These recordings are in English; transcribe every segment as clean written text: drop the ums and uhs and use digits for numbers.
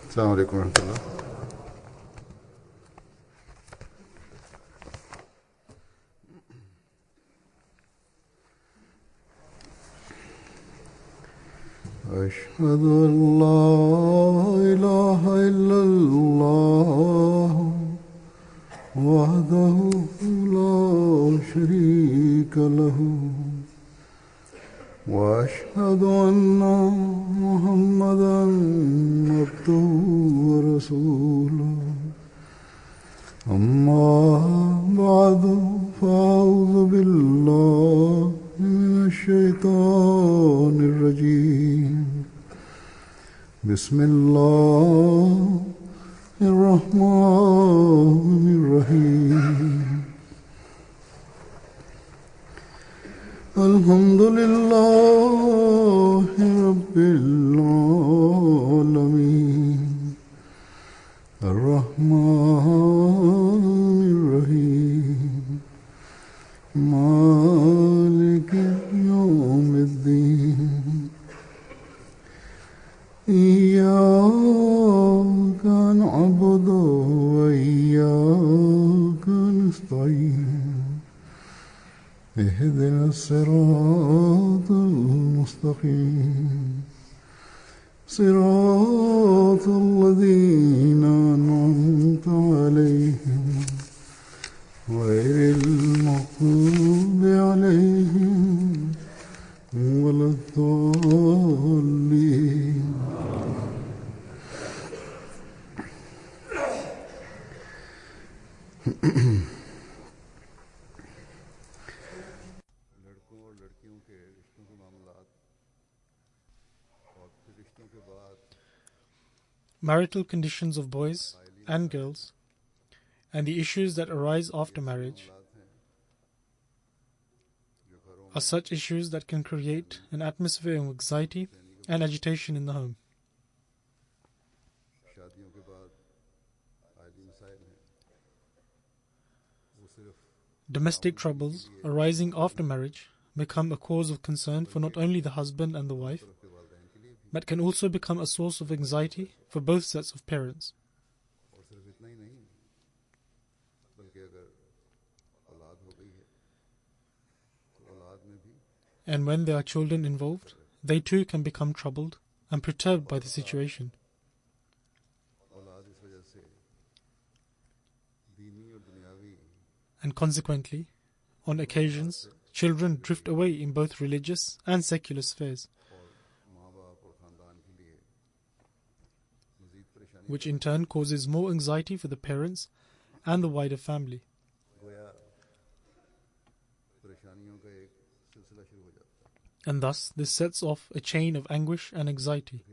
السلام عليكم ورحمة الله. أشهد أن لا إله إلا الله وحده لا شريك له وأشهد أن محمدا عبده ورسوله أما بعد فأعوذ بالله من الشيطان الرجيم بسم الله الرحمن الرحيم الحمد لله رب العالمين الرحمن الرحيم مالك يوم الدين إياك نعبد وإياك نستعين اهدنا الصراط المستقيم صراط الذين أنعمت عليهم غير المغضوب عليهم ولا الضالين. Marital conditions of boys and girls and the issues that arise after marriage are such issues that can create an atmosphere of anxiety and agitation in the home. Domestic troubles arising after marriage become a cause of concern for not only the husband and the wife, but can also become a source of anxiety for both sets of parents. And when there are children involved, they too can become troubled and perturbed by the situation. And consequently, on occasions, children drift away in both religious and secular spheres, which in turn causes more anxiety for the parents and the wider family. And thus, this sets off a chain of anguish and anxiety.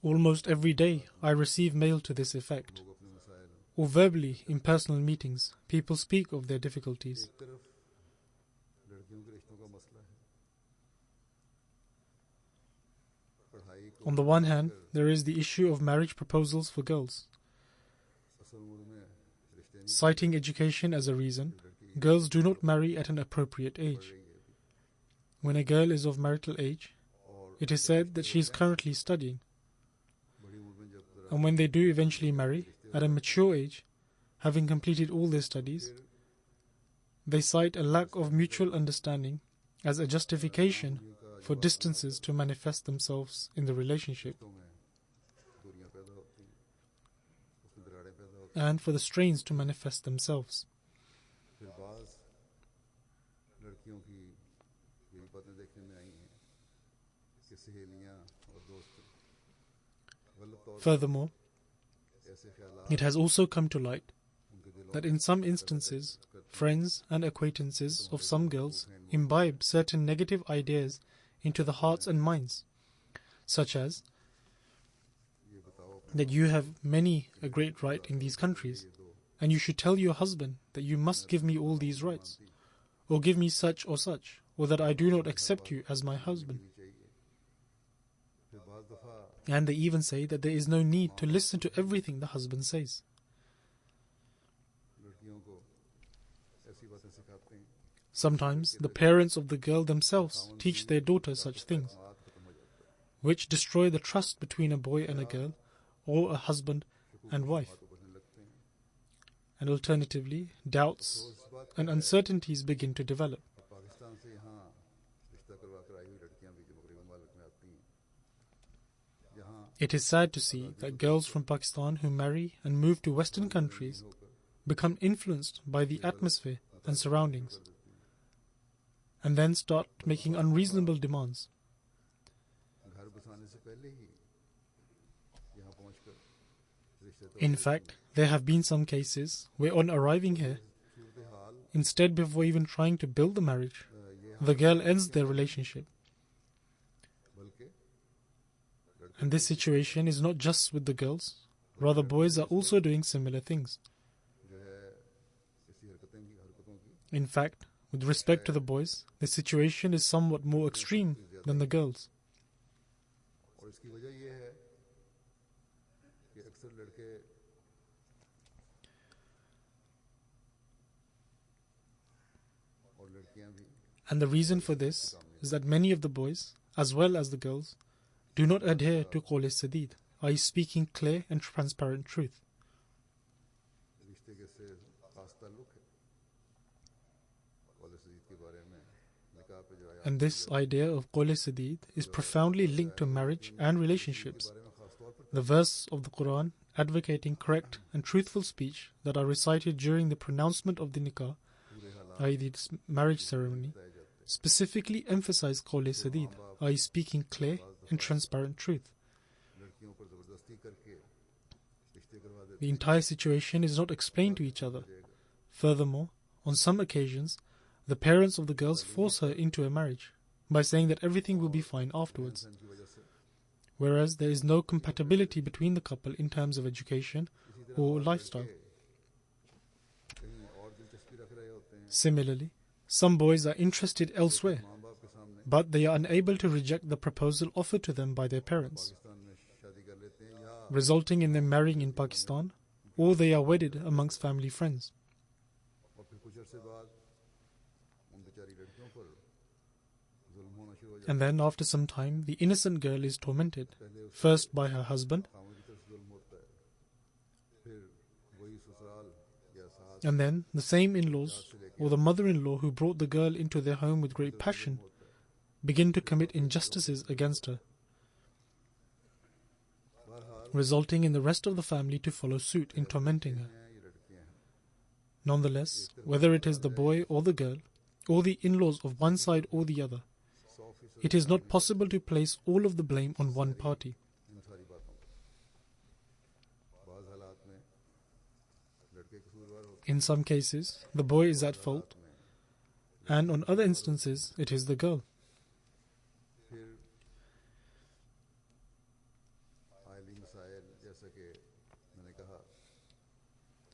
Almost every day, I receive mail to this effect, or verbally in personal meetings, people speak of their difficulties. On the one hand, there is the issue of marriage proposals for girls. Citing education as a reason, girls do not marry at an appropriate age. When a girl is of marital age, it is said that she is currently studying. And when they do eventually marry, at a mature age, having completed all their studies, they cite a lack of mutual understanding as a justification for distances to manifest themselves in the relationship, and for the strains to manifest themselves. Furthermore, it has also come to light that in some instances, friends and acquaintances of some girls imbibe certain negative ideas into the hearts and minds, such as that you have many a great right in these countries, and you should tell your husband that you must give me all these rights, or give me such, or that I do not accept you as my husband. And they even say that there is no need to listen to everything the husband says. Sometimes the parents of the girl themselves teach their daughter such things, which destroy the trust between a boy and a girl, or a husband and wife. And alternatively, doubts and uncertainties begin to develop. Pakistan से यहाँ रिश्ता करवा कर आई हुई लड़कियां भी जो मगरबी ममालिक में आती हैं, यहाँ It is sad to see that girls from Pakistan who marry and move to Western countries become influenced by the atmosphere and surroundings, and then start making unreasonable demands. घर बसाने से पहले ही यहाँ पहुंचकर रिश्ते तो In fact, there have been some cases where on arriving here, Surat hall instead before even trying to build the marriage, the girl ends their relationship. बल्कि And this situation is not just with the girls, rather boys are also doing similar things. जो है इसी हरकतों की In fact, with respect to the boys, the situation is somewhat more extreme than the girls. और इसकी वजह यह है कि अक्सर लड़के और लड़कियां भी And the reason for this is that many of the boys, as well as the girls, do not adhere to Qawl Sadid, i.e. speaking clear and transparent truth. रिश्ते के से खास ताल्लुक है कौल सदीद के बारे में निकाह पे जो आया And this idea of Qawl Sadid is profoundly linked to marriage and relationships. बारे में खास तौर पर The verse of the Quran advocating correct and truthful speech that are recited during the pronouncement of the nikah, पूरे हालात i.e. the marriage ceremony, बताए जाते हैं specifically emphasize Qawl Sadid, i.e. speaking clear and transparent truth. लड़कियों पर जबरदस्ती करके रिश्ते करवा देते The entire situation is not explained to each other. Furthermore, on some occasions, the parents of the girls force her into a marriage by saying that everything will be fine afterwards, हैं इनकी वजह से whereas there is no compatibility between the couple in terms of education or lifestyle. कहीं और दिलचस्पी रख रहे होते हैं Similarly, some boys are interested elsewhere, माँ बाप के सामने but they are unable to reject the proposal offered to them by their parents, Pakistan में शादी कर लेते हैं या resulting in them marrying in Pakistan, or they are wedded amongst family friends. और फिर कुछ अरसे बाद उन बेचारी लड़कियों पर जुल्म होना शुरू हो जाता And then, after some time, the innocent girl is tormented, है पहले उस first by her husband, खामों की तरफ से जुल्म होता है फिर वही ससुराल या सास and then the same in-laws or the mother-in-law who brought the girl into their home with great passion begin to commit injustices against her, बहरहाल resulting in the rest of the family to follow suit in tormenting her. हैं ये लड़कियां हैं Nonetheless, whether it is the boy or the girl, or the in-laws of one side or the other, 100% it is not possible to place all of the blame on one party. इन सारी बातों पर बाज़ हालात में लड़के कसूरवार होते In some cases, the boy is at fault, and on other instances, it is the girl. हैं फिर आइली मसाइल जैसा कि मैंने कहा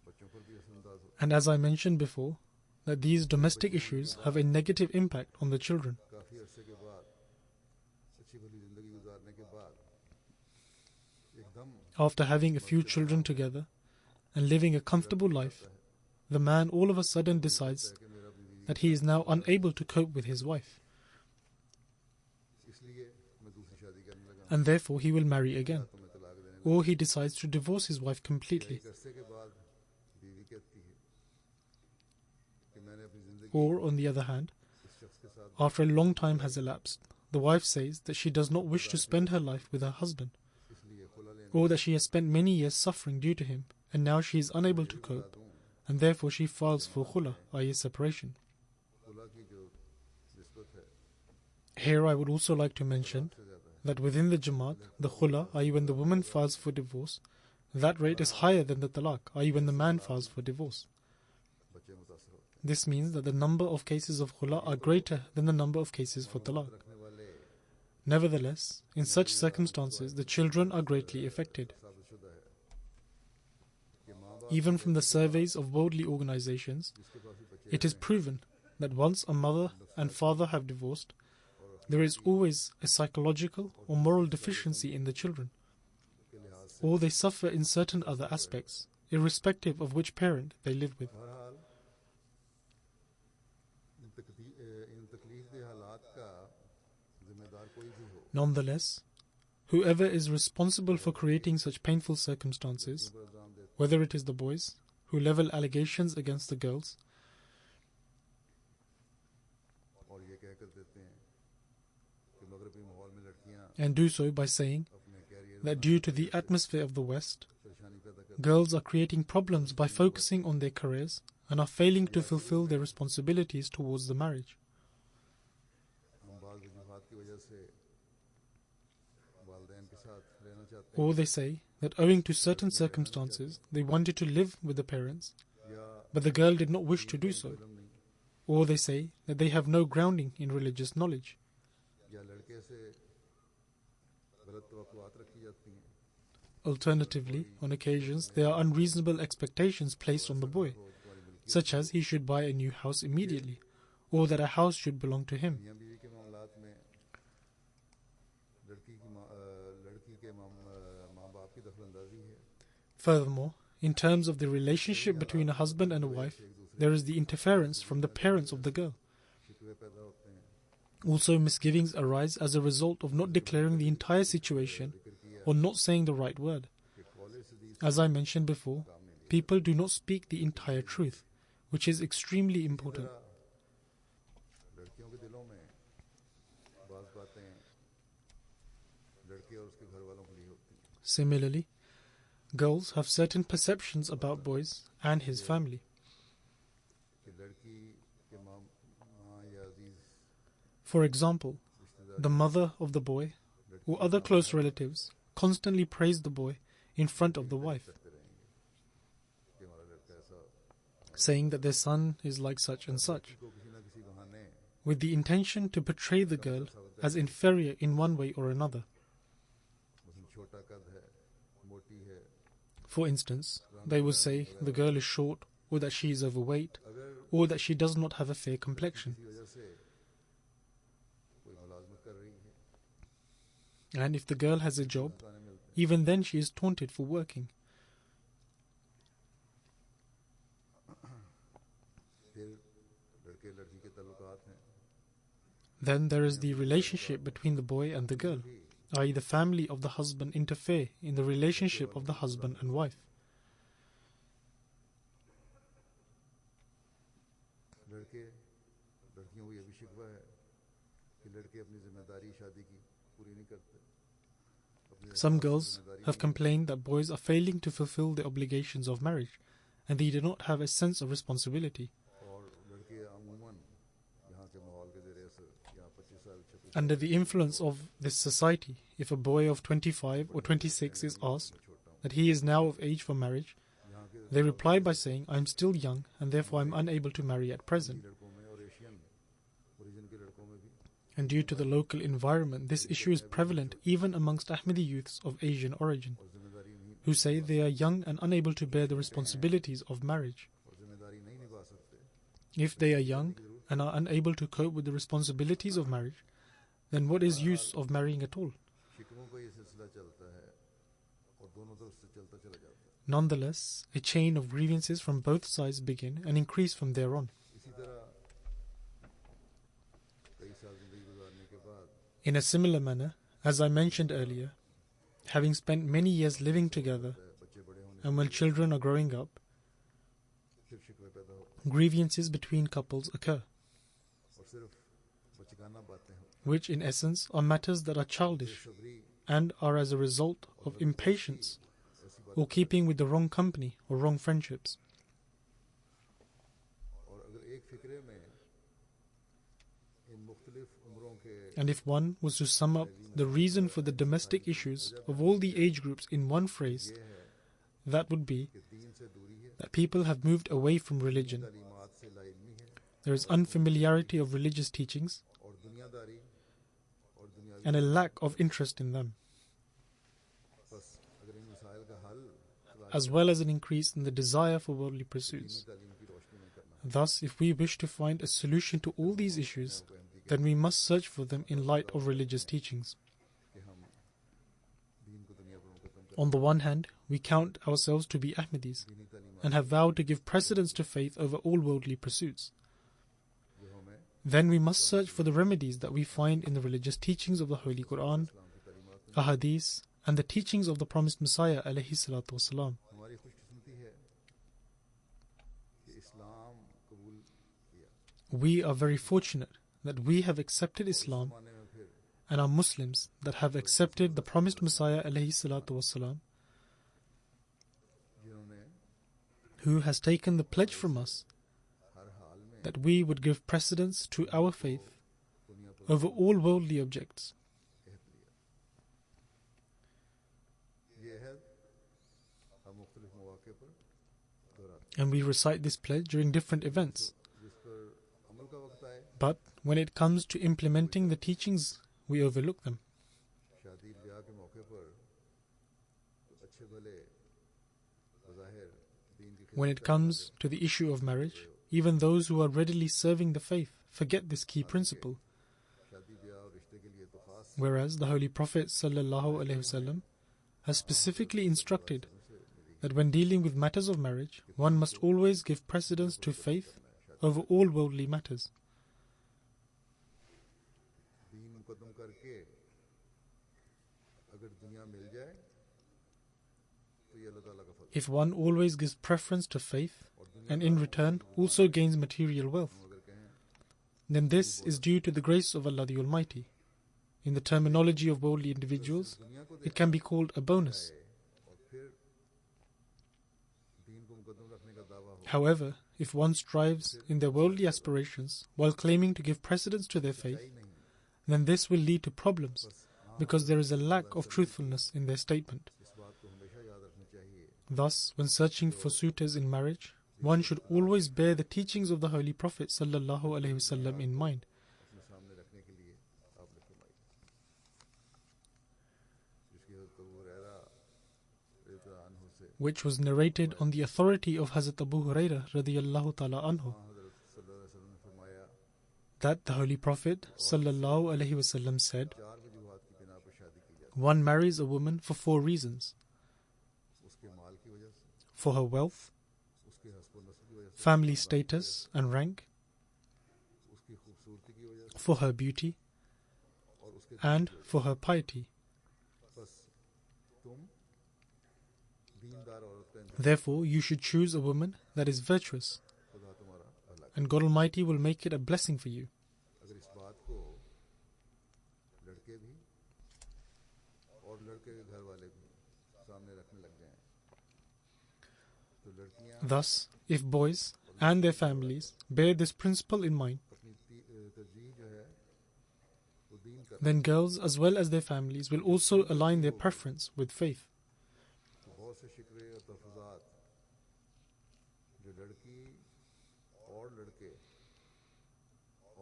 बच्चों पर भी असरअंदाज होते And as I mentioned before, that these domestic issues have a negative impact on the children. हैं काफ़ी अरसे के बाद अच्छी भली ज़िंदगी गुजारने के बाद एकदम After having a few children together and living a comfortable life, the man all of a sudden decides कि मेरा अपनी बीवी that he is now unable to cope with his wife, इसलिए मैं दूसरी शादी करने लगा and therefore he will marry again, तो मैं तलाक देने or he decides to divorce his wife completely. एक अरसे के बाद बीवी कहती है कि मैंने अपनी ज़िंदगी Or, on the other hand, इस शख्स के साथ after a long time has elapsed, the wife says that she does not wish to spend her life with her husband, इसलिए खुला लेने or that she has spent many years suffering due to him, and now she is unable to cope, दूँ and therefore she files for khula, i.e. separation. खुला की जो निस्बत है Here I would also like to mention से ज़्यादा है that within the Jamaat, the khula, i.e. when the woman files for divorce, that rate is higher than the talaq, i.e. when the man files for divorce. बच्चे मुतासर होते This means that the number of cases of khula are greater than the number of cases for talaq. हैं रखने वाले Nevertheless, in such circumstances, the children are greatly affected. साबितशुदा है कि माँ बाप Even from the surveys of worldly organizations, जिसके पास भी बच्चे it is proven that once a mother and father have divorced, there is always a psychological or moral deficiency in the children, के लिहाज से or they suffer in certain other aspects, irrespective of which parent they live with. बहरहाल इन जिम्मेदार कोई भी हो Nonetheless, whoever is responsible for creating such painful circumstances, पर इल्जाम देते whether it is the boys who level allegations against the girls, हैं और ये कहकर देते हैं कि मगरबी माहौल में लड़कियां and do so by saying अपने career that due to the atmosphere of the West, परेशानी पैदा करते girls are creating problems by focusing on their careers and are failing to fulfill their responsibilities towards the marriage. हैं हम बाज़ वजूहात की वजह से वालिदैन के साथ रहना चाहते Or they say that owing to certain circumstances, they wanted to live with the parents, हैं या but the girl did not wish to do so. इल्म नहीं Or they say that they have no grounding in religious knowledge. या लड़के से गलत तवक्कुआत रखी जाती हैं Alternatively, on occasions, there are unreasonable expectations placed on the boy, such as he should buy a new house immediately, or that a house should belong to him. मियां बीवी के मामलात में लड़की के माँ बाप की दखलंदाजी है Furthermore, in terms of the relationship between a husband and a wife, there is the interference from the parents of the girl. शिकवे पैदा होते हैं Also, misgivings arise as a result of not declaring the entire situation or not saying the right word. कि college से दी As I mentioned before, people do not speak the entire truth, which is extremely important. लड़कियों के दिलों में बाज़ बातें लड़के और उसके घर वालों के लिए होती हैं Similarly, girls have certain perceptions about boys and his family. कि लड़की के माँ या अजीज For example, the mother of the boy or other close relatives constantly praise the boy in front of the wife, करते रहेंगे कि हमारा लड़का ऐसा saying that their son is like such and such, को किसी न किसी बहाने with the intention to portray the girl as inferior in one way or another. मसलन छोटा कद है मोटी है For instance, they will say the girl is short, or that she is overweight, अगर or that she does not have a fair complexion. किसी वजह से कोई मुलाजमत कर रही है And if the girl has a job, ताने मिलते हैं even then she is taunted for working. फिर लड़के लड़की के ताल्लुकात हैं Then there is the relationship between the boy and the girl, i.e. the family of the husband interfere in the relationship of the husband and wife. लड़के लड़कियों को ये भी शिकवा है कि लड़के अपनी जिम्मेदारी शादी की पूरी नहीं करते अपनी Some girls have complained that boys are failing to fulfill the obligations of marriage, and they do not have a sense of responsibility. और लड़के अमूमन यहाँ के माहौल के ज़रिए से यहाँ 25 साल 26 Under the influence of this society, if a boy of 25 or 26 is asked that he is now of age for marriage, यहाँ के they reply by saying, I am still young and therefore I am unable to marry at present. लड़कों में और Asian origin के लड़कों में भी And due to the local environment, this issue is prevalent even amongst Ahmadi youths of Asian origin, और जिम्मेदारी नहीं who say they are young and unable to bear the responsibilities of marriage. और जिम्मेदारी नहीं निभा सकते If they are young and are unable to cope with the responsibilities of marriage, then what is use of marrying at all? शिकवों का ये सिलसिला चलता है और दोनों तरफ से चलता चला जाता है Nonetheless, a chain of grievances from both sides begin and increase from there on. इसी तरह कई साल जिंदगी गुजारने के बाद In a similar manner, as I mentioned earlier, having spent many years living together, बच्चे बड़े होने and when children are growing up, फिर शिकवे पैदा होते grievances between couples occur, हैं और सिर्फ बचकाना बातें होती which in essence are matters that are childish हैं सबरी and are as a result of impatience ऐसी बात or keeping with the wrong company or wrong friendships. और अगर एक फिक्रे में इन मुख्तलिफ उम्रों के And if one was to sum up the reason for the domestic issues of all the age groups in one phrase, ये है that would be कि दीन से दूरी है that people have moved away from religion. तालीमात से लाइल्मी है There is unfamiliarity of religious teachings और दुनियादारी और दुनियावी and a lack of interest in them, बस अगर इन मसाइल का हल as well as an increase in the desire for worldly pursuits. तालीम की रोशनी में करना Thus, if we wish to find a solution to all these issues, then we must search for them in light of religious teachings. कि हम दीन को दुनिया पर मुकद्दम कर On the one hand, we count ourselves to be Ahmadis दीनी तालीमात and have vowed to give precedence to faith over all worldly pursuits. जो हमें then we must search for the remedies that we find in the religious teachings of the Holy Quran, Ahadith, and the teachings of the promised Messiah alayhi salatu wasalam. हमारी खुशकिस्मती है कि इस्लाम कबूल किया We are very fortunate that we have accepted Islam माने में फिर and are Muslims that have accepted the promised Messiah alayhi salatu wasalam, जिन्होंने who has taken the pledge from us हर हाल में that we would give precedence to our faith दुनिया पर over all worldly objects. कहत लिया ये है हम मुख्तलिफ मौके पर दोहराते And we recite this pledge during different events. हैं जिस पर अमल का वक्त आए But when it comes to implementing the teachings, we overlook them. शादी ब्याह के मौके पर तो अच्छे भले बज़ाहिर दीन की When it comes to the issue of marriage, even those who are readily serving the faith forget this key principle. शादी ब्याह और रिश्ते के लिए तो खास Whereas the Holy Prophet ﷺ has specifically instructed that when dealing with matters of marriage, one must always give precedence to faith over all worldly matters. दीन मुकद्दम करके अगर दुनिया मिल जाए तो ये अल्लाह ताला का फजल If one always gives preference to faith and in return also gains material wealth, अगर कहें then this is due to the grace of Allah the Almighty. In the terminology of worldly individuals, दुनिया को it can be called a bonus. और फिर दीन को मुकद्दम रखने का दावा हो However, if one strives in their worldly aspirations while claiming to give precedence to their faith, ही नहीं then this will lead to problems because there is a lack of truthfulness in their statement. इस बात को हमेशा याद रखना चाहिए Thus, when searching for suitors in marriage, one should always bear the teachings of the Holy Prophet ﷺ in mind. अपने सामने रखने के लिए आपने फरमाई जिसकी हज़रत अबू हुरैरा रज़ियल्लाहु अन्हु से Which was narrated on the authority of Hazrat Abu Hurairah radiyallahu ta'ala anhu, हज़रत सल्लल्लाहु अलैहि वसल्लम ने फरमाया that the Holy Prophet sallallahu alaihi wasallam said, चार वजूहात की बिना पर शादी की जाती one marries a woman for 4 reasons: है उसके माल की वजह से for her wealth, उसके हस्ब नस्ल की वजह से family status and rank, उसकी खूबसूरती की वजह से for her beauty, और उसके and for her piety. बस तुम दीनदार औरत का Therefore, you should choose a woman that is virtuous, खुदा तुम्हारा भला and God Almighty will make it a blessing for you. अगर इस बात को लड़के भी और लड़के के घर वाले भी सामने रखने लग जाएं तो लड़कियां Thus, if boys and their families bear this principle in mind, अपनी तरजीह जो है वो दीन कर then girls as well as their families will also align their preference with faith. तो बहुत से शिकवे और तहफ़्फ़ुज़ात जो लड़की और लड़के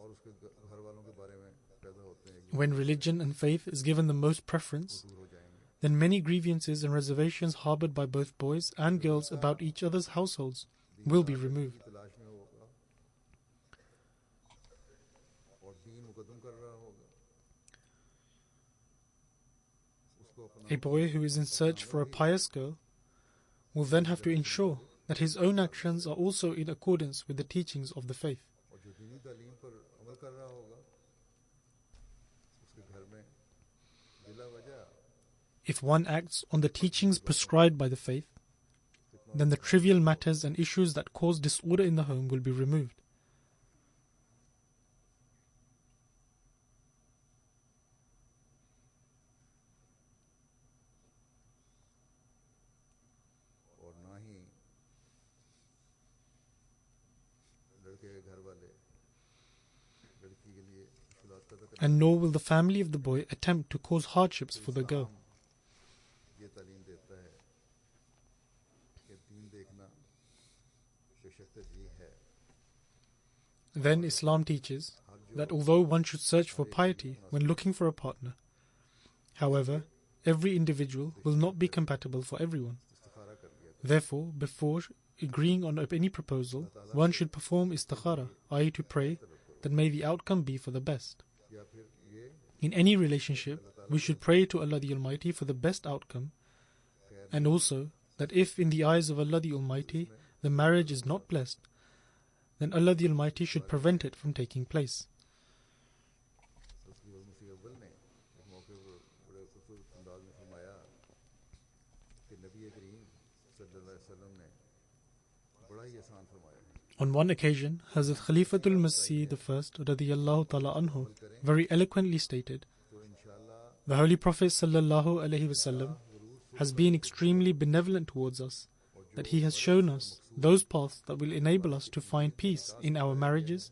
और उसके घर वालों के बारे में पैदा होते हैं When religion and faith is given the most preference, दूर हो जाएंगे then many grievances and reservations harbored by both boys and girls about each other's households will be removed. की तलाश में होगा और दीन मुकद्दम कर रहा होगा उसको अपना A boy who is in search for a pious girl will then have to ensure that his own actions are also in accordance with the teachings of the faith. और जो दीनी तालीम पर अमल कर रहा होगा उसके घर में बिला वजह If one acts on the teachings prescribed by the faith, then the trivial matters and issues that cause disorder in the home will be removed. और ना ही लड़के के घर वाले लड़की के लिए मुश्किलात पैदा करते And nor will the family of the boy attempt to cause hardships for the girl. ये तालीम देता है कि दीन देखना बेशक तरजीह है Then Islam teaches that although one should search for piety when looking for a partner, however, every individual will not be compatible for everyone. इस्तिखारा कर लिया Therefore, before agreeing on any proposal, one should perform istikhara, i.e. to pray that may the outcome be for the best. या फिर ये In any relationship, we should pray to Allah the Almighty for the best outcome, and also that if in the eyes of Allah the Almighty the marriage is not blessed, then Allah the Almighty should prevent it from taking place. एक मौके पर बड़े खूबसूरत अंदाज में फरमाया कि नबी करीम सल्लल्लाहु अलैहि वसल्लम ने बड़ा ही आसान फरमाया है। On one occasion, Hazrat Khalifatul Masih I radiyallahu ta'ala anhu very eloquently stated, तो इंशाअल्लाह the Holy Prophet sallallahu alaihi wasallam has been extremely benevolent towards us, that he has shown us those paths that will enable us to find peace in our marriages,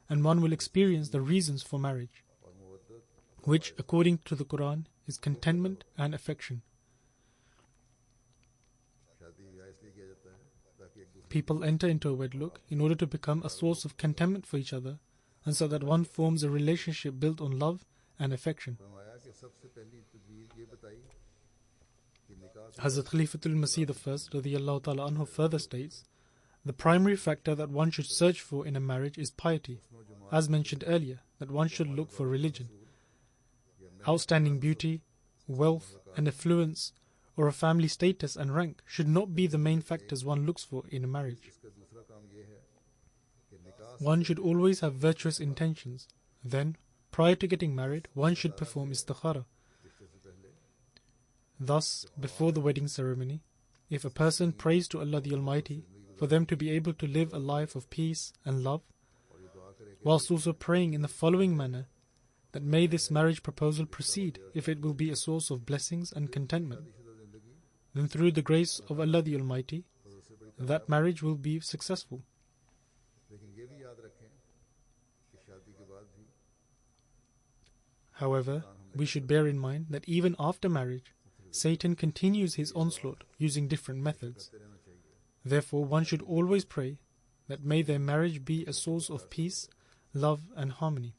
and one will experience the reasons for marriage, और मुवद्दत which according to the Quran is contentment and affection. शादी ब्याह इसलिए किया जाता है ताकि एक दूसरे People enter into a wedlock in order to become a source of contentment for each other, and so that one forms a relationship built on love and affection. फरमाया कि सबसे पहली तदबीर ये बताई कि निकाह से Hazrat Khalifatul Masih I radiyallahu ta'ala anhu further states, the primary factor that one should search for in a marriage is piety, as mentioned earlier, that one should look for religion. Outstanding beauty, wealth and affluence, or a family status and rank should not be the main factors one looks for in a marriage. इसका दूसरा काम ये है कि निकाह One should always have virtuous intentions. Then, prior to getting married, one should perform istikhara. रिश्ते से पहले Thus, before the wedding ceremony, if a person prays to Allah the Almighty for them to be able to live a life of peace and love, और ये दुआ करे कि whilst also praying in the following manner, that may this marriage proposal proceed if it will be a source of blessings and contentment, शुदा जिंदगी then through the grace of Allah the Almighty, और उससे बड़ी that marriage will be successful. लेकिन ये भी याद रखें कि शादी के बाद भी However, we should bear in mind that even after marriage, Satan continues his onslaught using different methods. करते रहना चाहिए। Therefore, one should always pray that may their marriage be a source of peace, love, and harmony.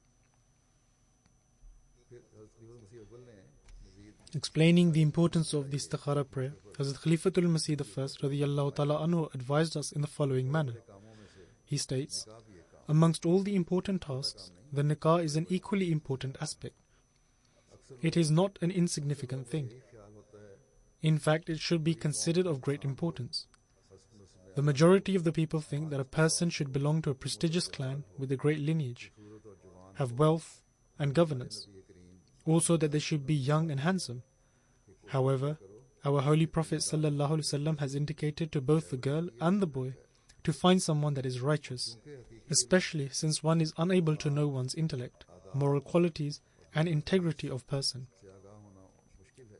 फिर हज़रत खलीफा मसीह अव्वल ने मज़ीद Explaining the importance of the istikhara prayer, Hazrat Khalifatul Masih I radiyallahu ta'ala anhu advised us in the following manner. कामों में से He states, निकाह भी एक काम amongst all the important tasks, the nikah is an equally important aspect. It is not an insignificant thing. यही ख्याल होता है In fact, it should be considered of great importance. Hasan नस्ल में The majority of the people think that a person should belong to a prestigious clan with a great lineage, सूरत और जवान have wealth and governance, Nabi Karim also that they should be young and handsome. However, our Holy Prophet ﷺ has indicated to both the girl and the boy to find someone that is righteous, के हकीकी especially since one is unable to know one's intellect, moral qualities, and integrity of person. से आगाह होना मुश्किल है।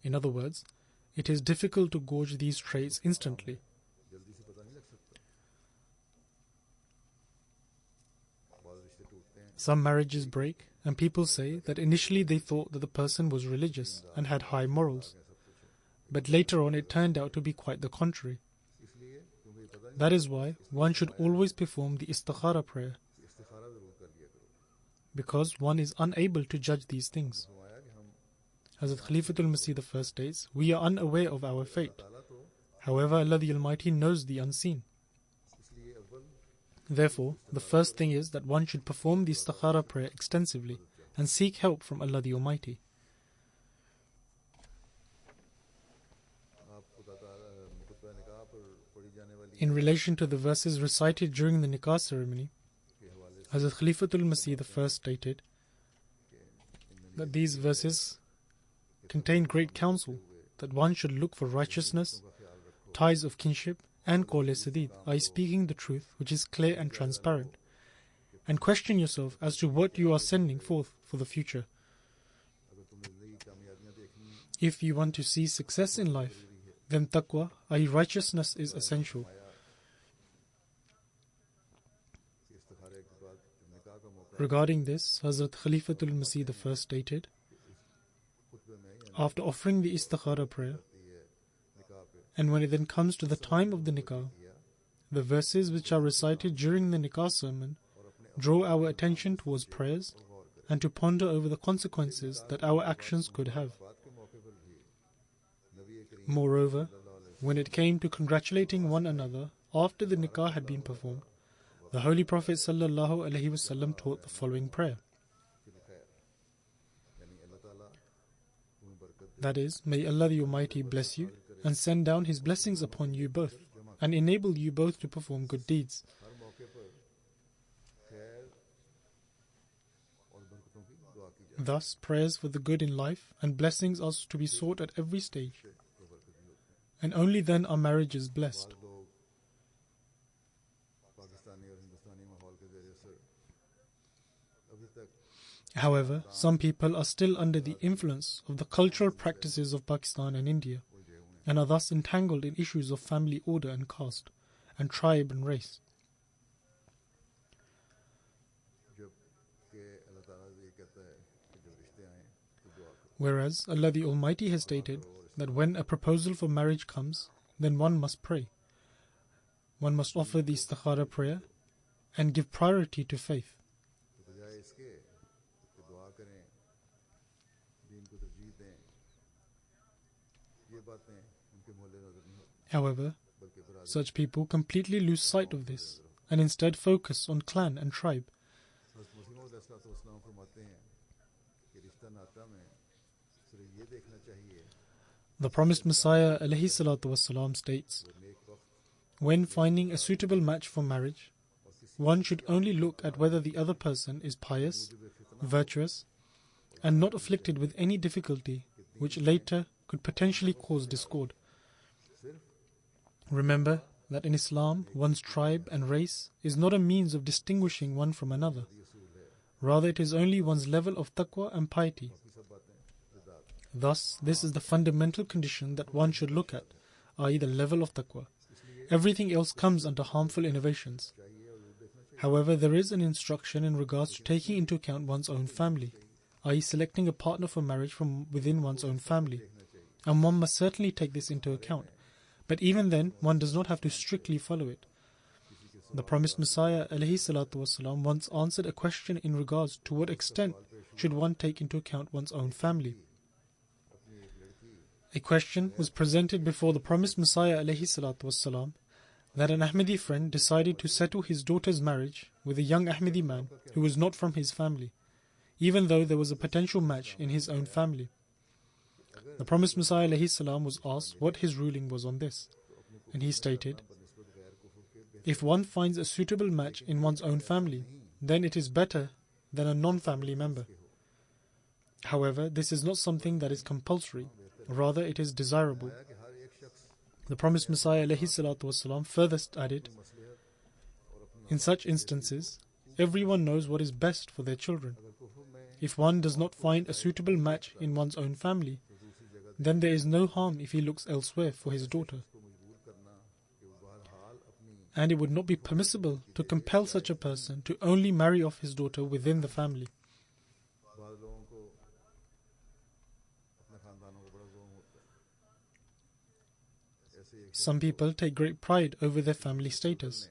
In other words, it is difficult to gauge these traits instantly. जल्दी से पता नहीं लग सकता। बाद रिश्ते टूटते हैं Some marriages break, and people say that initially they thought that the person was religious and had high morals, but later on it turned out to be quite the contrary. इसलिए क्योंकि ये पता नहीं That is why one should always perform the istikhara prayer, इस्तिखारा जरूर कर लिया करो। because one is unable to judge these things. फरमाया कि हम Hazrat Khalifatul Masih I states, we are unaware of our fate. ताला तो However, Allah the Almighty knows the unseen. इसलिए अव्वल Therefore, the first thing is that one should perform the istikhara prayer extensively and seek help from Allah the Almighty. आप खुतबा निकाह पर पढ़ी जाने वाली In relation to the verses recited during the nikah ceremony, के हवाले से Hazrat Khalifatul Masih I stated that these verses contain great counsel, that one should look for righteousness, ties of kinship, and qawle sadid, i.e. speaking the truth which is clear and transparent, and question yourself as to what you are sending forth for the future. अगर तुम्हें नई कामयाबियां देखनी If you want to see success in life, then taqwa, i.e. righteousness, is essential. कि इस्तिखारे के बाद जब निकाह का मौका Regarding this, Hazrat Khalifatul Masih I stated, खुतबे में यानी after offering the istikhara prayer, ये निकाह पे and when it then comes to the time of the nikah, the verses which are recited during the nikah sermon draw our attention towards prayers and to ponder over the consequences that our actions could have. बात के मौके पर भी नबी करीम Moreover, when it came to congratulating one another after the nikah had been performed, the Holy Prophet ﷺ taught the following prayer. की खैर यानी अल्लाह ताला तुम्हें बरकत दे That is, may Allah the Almighty bless you and send down His blessings upon you both and enable you both to perform good deeds. हर मौके पर खैर और बरकतों की दुआ की जाए Thus, prayers for the good in life and blessings are to be sought at every stage, and only then are marriages blessed. लोग पाकिस्तानी और हिंदुस्तानी माहौल के ज़रिए से अभी तक However, some people are still under the influence of the cultural practices of Pakistan and India, and are thus entangled in issues of family order and caste, and tribe and race. Whereas Allah the Almighty has stated that when a proposal for marriage comes, then one must pray. One must offer the istikhara prayer and give priority to faith. However, such people completely lose sight of this and instead focus on clan and tribe. The promised Messiah ﷺ states, when finding a suitable match for marriage, one should only look at whether the other person is pious, virtuous, and not afflicted with any difficulty which later could potentially cause discord. Remember that in Islam, one's tribe and race is not a means of distinguishing one from another. Rather, it is only one's level of taqwa and piety. Thus, this is the fundamental condition that one should look at, i.e. the level of taqwa. Everything else comes under harmful innovations. However, there is an instruction in regards to taking into account one's own family, i.e. selecting a partner for marriage from within one's own family. And one must certainly take this into account. But even then, one does not have to strictly follow it. The promised Messiah ﷺ once answered a question in regards to what extent should one take into account one's own family. A question was presented before the promised Messiah ﷺ that an Ahmadi friend decided to settle his daughter's marriage with a young Ahmadi man who was not from his family, even though there was a potential match in his own family. The promised Messiah ﷺ was asked what his ruling was on this, and he stated, if one finds a suitable match in one's own family, then it is better than a non-family member. However, this is not something that is compulsory, rather it is desirable. The promised Messiah ﷺ further added, in such instances, everyone knows what is best for their children. If one does not find a suitable match in one's own family, then there is no harm if he looks elsewhere for his daughter. And it would not be permissible to compel such a person to only marry off his daughter within the family. Some people take great pride over their family status.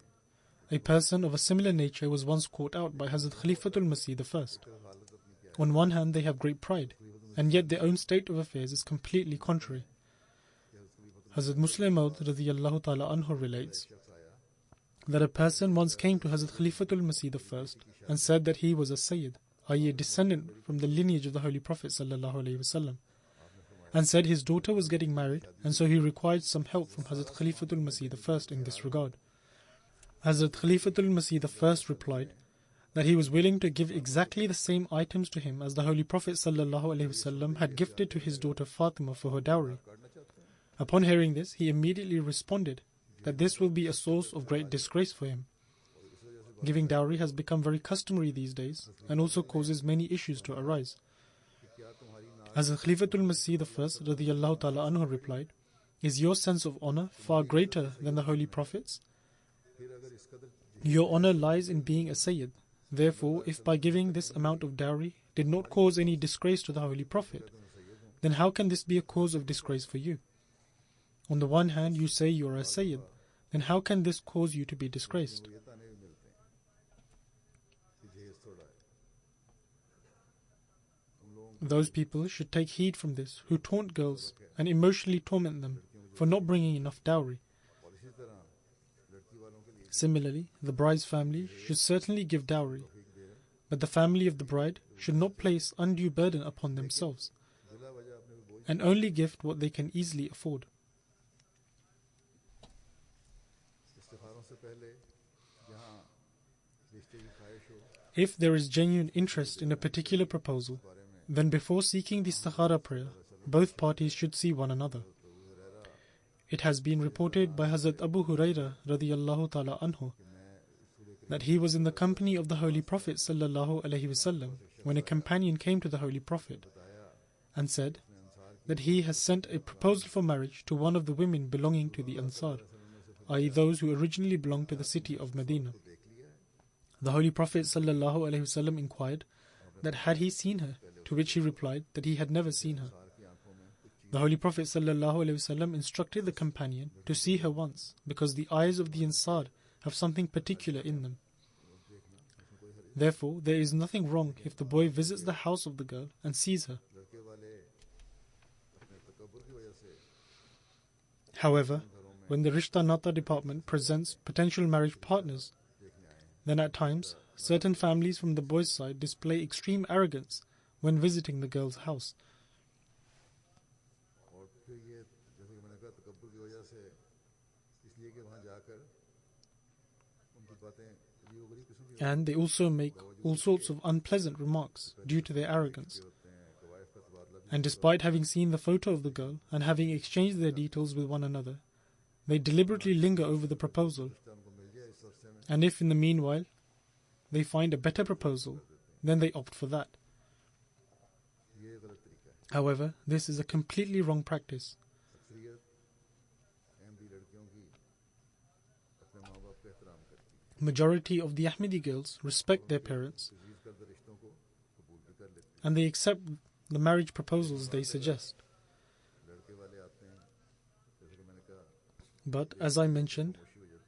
A person of a similar nature was once caught out by Hazrat Khalifatul Masih I. On one hand, they have great pride, and yet their own state of affairs is completely contrary. Hazrat Muslim Maud radiyallahu ta'ala anhu relates that a person once came to Hazrat Khalifatul Masih I and said that he was a Sayyid, i.e. a descendant from the lineage of the Holy Prophet sallallahu alaihi wasallam, and said his daughter was getting married, and so he required some help from Hazrat Khalifatul Masih I in this regard. Hazrat Khalifatul Masih I replied that he was willing to give exactly the same items to him as the Holy Prophet ﷺ had gifted to his daughter Fatima for her dowry. Upon hearing this, he immediately responded that this will be a source of great disgrace for him. Giving dowry has become very customary these days and also causes many issues to arise. Hazrat Khalifatul Masih I radiyallahu ta'ala anhu replied, is your sense of honor far greater than the Holy Prophet's? Your honor lies in being a Sayyid. Therefore, if by giving this amount of dowry did not cause any disgrace to the Holy Prophet, then how can this be a cause of disgrace for you? On the one hand, you say you are a Sayyid, then how can this cause you to be disgraced? Those people should take heed from this who taunt girls and emotionally torment them for not bringing enough dowry. Similarly, the bride's family should certainly give dowry, but the family of the bride should not place undue burden upon themselves and only gift what they can easily afford. If there is genuine interest in a particular proposal, then before seeking the istikhara prayer, both parties should see one another. It has been reported by Hazrat Abu Hurairah radiyallahu ta'ala anhu that he was in the company of the Holy Prophet sallallahu alaihi wasallam when a companion came to the Holy Prophet and said that he has sent a proposal for marriage to one of the women belonging to the Ansar, i.e. those who originally belonged to the city of Medina. The Holy Prophet sallallahu alaihi wasallam inquired that had he seen her, to which he replied that he had never seen her. The Holy Prophet sallallahu alaihi wasallam instructed the companion to see her once, because the eyes of the Ansar have something particular in them. Therefore, there is nothing wrong if the boy visits the house of the girl and sees her. However, when the Rishta Nata department presents potential marriage partners, then at times, certain families from the boy's side display extreme arrogance when visiting the girl's house. And they also make all sorts of unpleasant remarks due to their arrogance. And despite having seen the photo of the girl and having exchanged their details with one another, they deliberately linger over the proposal. And if in the meanwhile they find a better proposal, then they opt for that. However, this is a completely wrong practice. Majority of the Ahmadi girls respect their parents and they accept the marriage proposals they suggest. But, as I mentioned,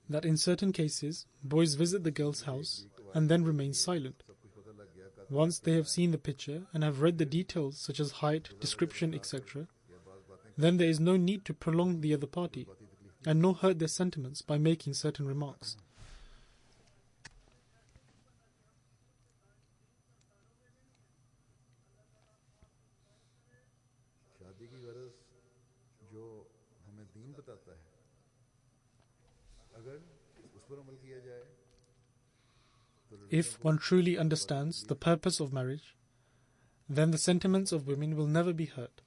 that in certain cases, boys visit the girl's house and then remain silent. Once they have seen the picture and have read the details such as height, description, etc., then there is no need to prolong the other party and nor hurt their sentiments by making certain remarks. If one truly understands the purpose of marriage, then the sentiments of women will never be hurt.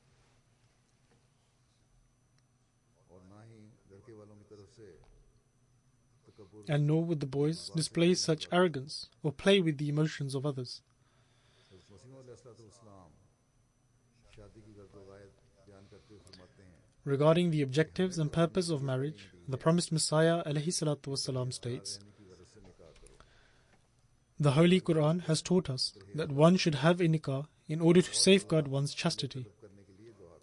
And nor would the boys display such arrogance or play with the emotions of others. Regarding the objectives and purpose of marriage, the promised Messiah ﷺ states, "The Holy Quran has taught us that one should have a nikah in order to safeguard one's chastity."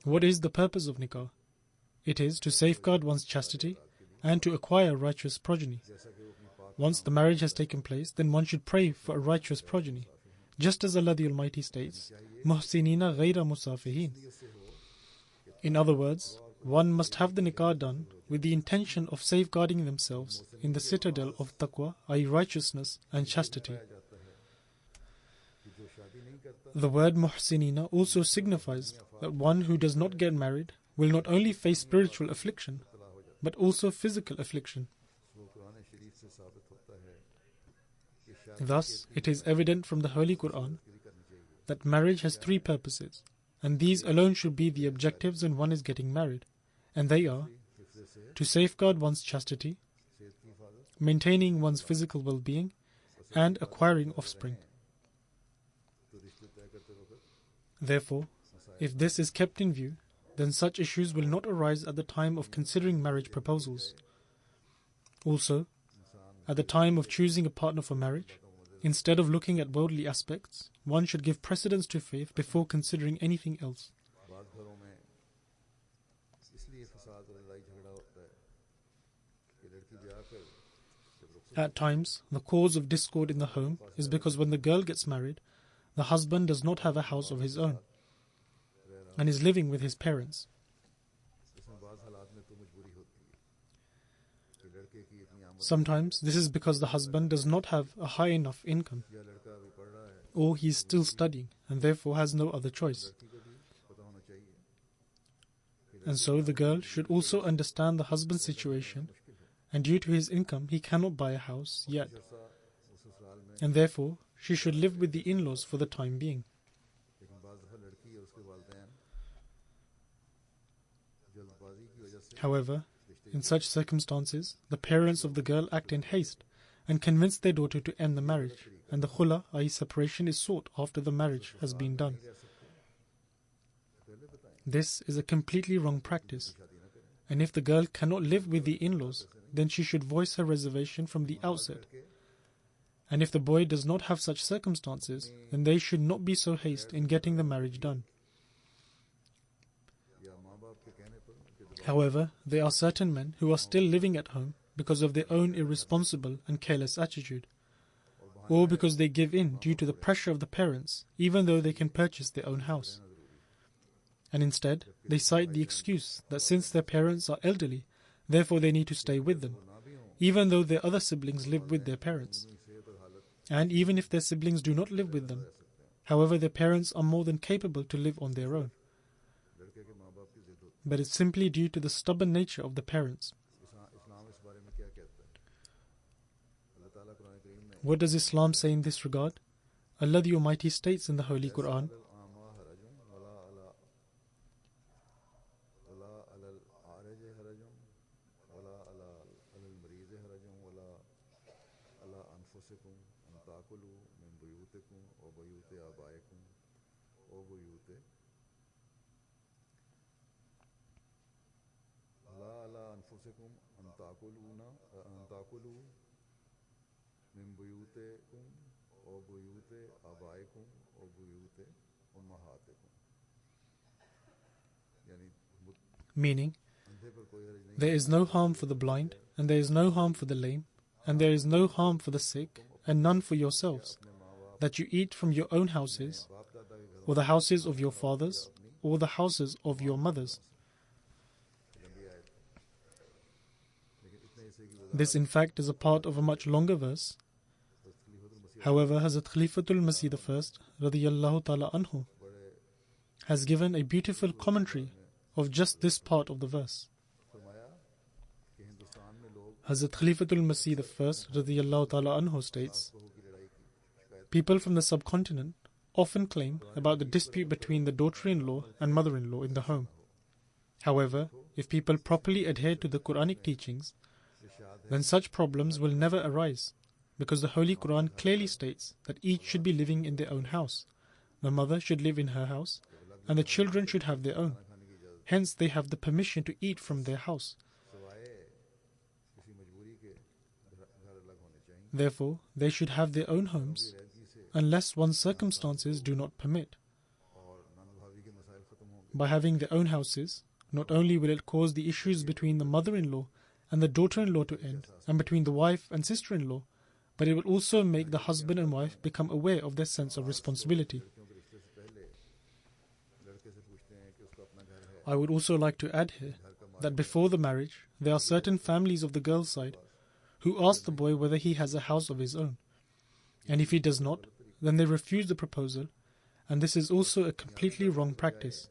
What is the purpose of nikah? It is to safeguard one's chastity and to acquire righteous progeny. Once the marriage has taken place, then one should pray for a righteous progeny. Just as Allah the Almighty states, "Muhsinina ghayra musafihin." In other words, one must have the nikah done with the intention of safeguarding themselves in the citadel of taqwa, i.e. righteousness and chastity. The word muhsinina also signifies that one who does not get married will not only face spiritual affliction, but also physical affliction. Thus, it is evident from the Holy Quran that marriage has three purposes, and these alone should be the objectives when one is getting married, and they are to safeguard one's chastity, maintaining one's physical well-being, and acquiring offspring. Therefore, if this is kept in view, then such issues will not arise at the time of considering marriage proposals. Also, at the time of choosing a partner for marriage, instead of looking at worldly aspects, one should give precedence to faith before considering anything else. At times, the cause of discord in the home is because when the girl gets married, the husband does not have a house of his own and is living with his parents. Sometimes this is because the husband does not have a high enough income, or he is still studying and therefore has no other choice. And so the girl should also understand the husband's situation, and due to his income he cannot buy a house yet, and therefore she should live with the in-laws for the time being. However, in such circumstances, the parents of the girl act in haste and convince their daughter to end the marriage, and the khula, i.e. separation, is sought after the marriage has been done. This is a completely wrong practice, and if the girl cannot live with the in-laws, then she should voice her reservation from the outset. And if the boy does not have such circumstances, then they should not be so hasty in getting the marriage done. However, there are certain men who are still living at home because of their own irresponsible and careless attitude, or because they give in due to the pressure of the parents, even though they can purchase their own house. And instead, they cite the excuse that since their parents are elderly, therefore they need to stay with them, even though their other siblings live with their parents. And even if their siblings do not live with them, however, their parents are more than capable to live on their own. But it's simply due to the stubborn nature of the parents. What does Islam say in this regard? Allah the Almighty states in the Holy Quran, meaning, there is no harm for the blind, and there is no harm for the lame, and there is no harm for the sick, and none for yourselves, that you eat from your own houses, or the houses of your fathers, or the houses of your mothers. This in fact is a part of a much longer verse. However, Hazrat Khalifatul Masih I, radiyallahu ta'ala anhu, has given a beautiful commentary of just this part of the verse. Hazrat Khalifatul Masih I, radiyallahu ta'ala anhu, states, people from the subcontinent often claim about the dispute between the daughter-in-law and mother-in-law in the home. However, if people properly adhere to the Quranic teachings, then such problems will never arise, because the Holy Quran clearly states that each should be living in their own house. The mother should live in her house, and the children should have their own. Hence, they have the permission to eat from their house. Therefore, they should have their own homes, unless one's circumstances do not permit. By having their own houses, not only will it cause the issues between the mother-in-law and the daughter-in-law to end, and between the wife and sister-in-law, but it will also make the husband and wife become aware of their sense of responsibility. I would also like to add here that before the marriage, there are certain families of the girl's side who ask the boy whether he has a house of his own. And if he does not, then they refuse the proposal, and this is also a completely wrong practice.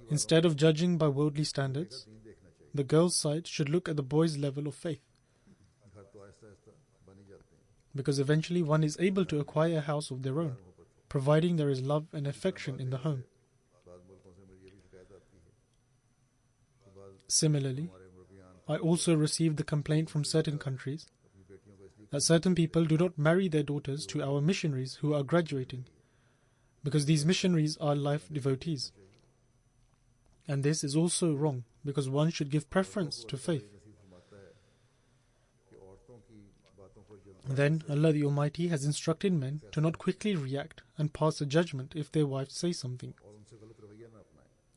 Instead of judging by worldly standards, the girl's side should look at the boy's level of faith, because eventually one is able to acquire a house of their own, providing there is love and affection in the home. Similarly, I also received the complaint from certain countries that certain people do not marry their daughters to our missionaries who are graduating, because these missionaries are life devotees. And this is also wrong, because one should give preference to faith. Then Allah the Almighty has instructed men to not quickly react and pass a judgment if their wives say something.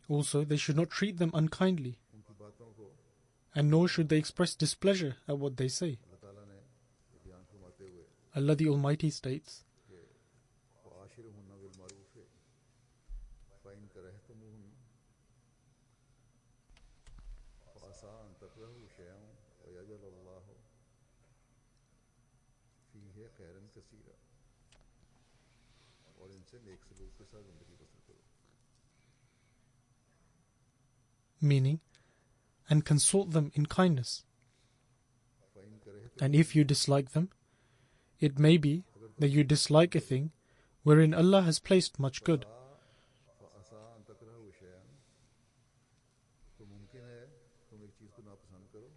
Also, they should not treat them unkindly, and nor should they express displeasure at what they say. Allah the Almighty states, meaning, and consult them in kindness. And if you dislike them, it may be that you dislike a thing wherein Allah has placed much good. तकरहु शयअन तो मुमकिन है तुम एक चीज़ को नापसंद करो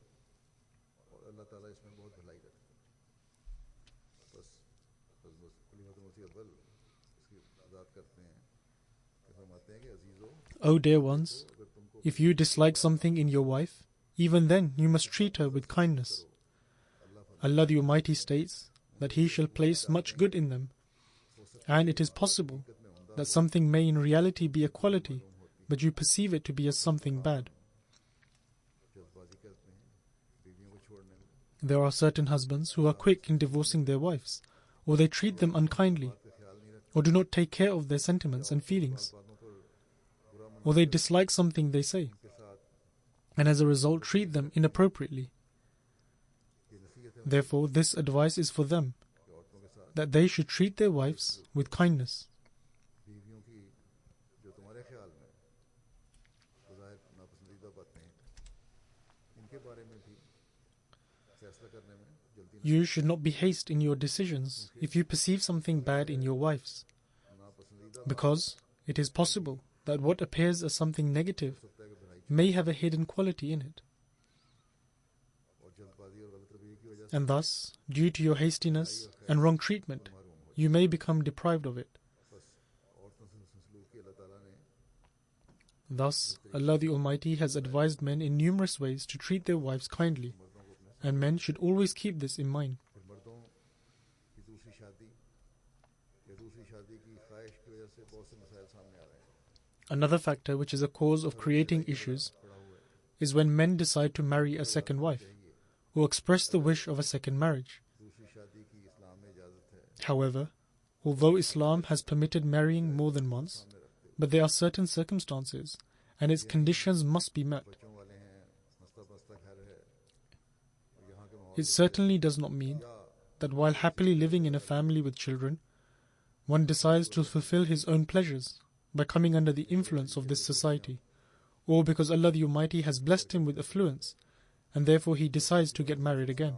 और अल्लाह ताला इसमें बहुत भलाई रखता है बस खलीफत मसीह अव्वल इसकी वजाहत करते हैं कि फरमाते हैं कि अजीज़ो O dear ones, if you dislike something in your wife, even then you must treat her with kindness. Allah the Almighty states that He shall place much good in them, and it is possible that something may in reality be a quality, but you perceive it to be as something bad. There are certain husbands who are quick in divorcing their wives, or they treat them unkindly, or do not take care of their sentiments and feelings, or they dislike something they say, and as a result treat them inappropriately. Therefore, this advice is for them, that they should treat their wives with kindness. You should not be hasty in your decisions if you perceive something bad in your wives, because it is possible that what appears as something negative may have a hidden quality in it. And thus, due to your hastiness and wrong treatment, you may become deprived of it. Thus, Allah the Almighty has advised men in numerous ways to treat their wives kindly, and men should always keep this in mind. Another factor which is a cause of creating issues is when men decide to marry a second wife, or express the wish of a second marriage. However, although Islam has permitted marrying more than once, but there are certain circumstances, and its conditions must be met. It certainly does not mean that while happily living in a family with children, one decides to fulfill his own pleasures by coming under the influence of this society, or because Allah the Almighty has blessed him with affluence, and therefore he decides to get married again,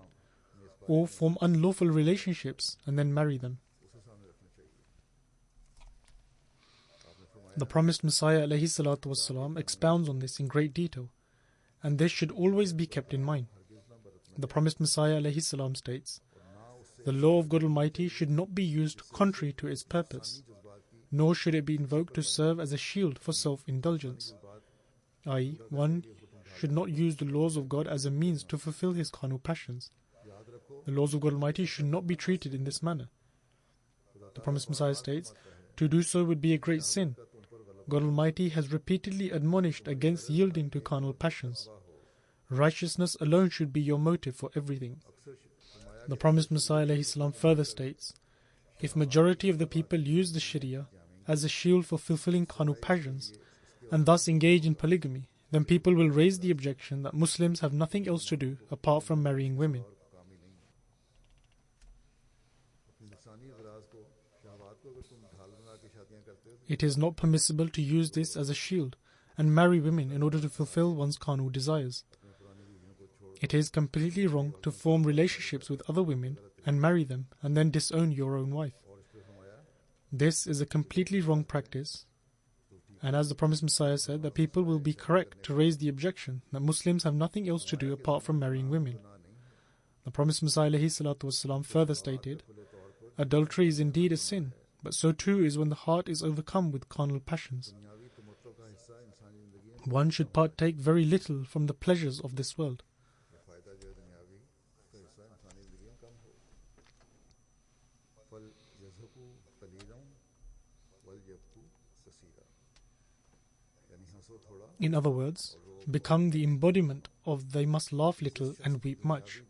or form unlawful relationships and then marry them. The promised Messiah ﷺ expounds on this in great detail, and this should always be kept in mind. The promised Messiah ﷺ states, "The law of God Almighty should not be used contrary to its purpose, nor should it be invoked to serve as a shield for self-indulgence," i.e., one should not use the laws of God as a means to fulfill his carnal passions. The laws of God Almighty should not be treated in this manner. The promised Messiah states, to do so would be a great sin. God Almighty has repeatedly admonished against yielding to carnal passions. Righteousness alone should be your motive for everything. The promised Messiah ﷺ further states, if majority of the people use the Sharia as a shield for fulfilling carnal passions and thus engage in polygamy, then people will raise the objection that Muslims have nothing else to do apart from marrying women. It is not permissible to use this as a shield and marry women in order to fulfill one's carnal desires. It is completely wrong to form relationships with other women and marry them and then disown your own wife. This is a completely wrong practice, and as the promised Messiah said, that people will be correct to raise the objection that Muslims have nothing else to do apart from marrying women. The promised Messiah ﷺ further stated, adultery is indeed a sin, but so too is when the heart is overcome with carnal passions. One should partake very little from the pleasures of this world. In other words, become the embodiment of they must laugh little and weep much.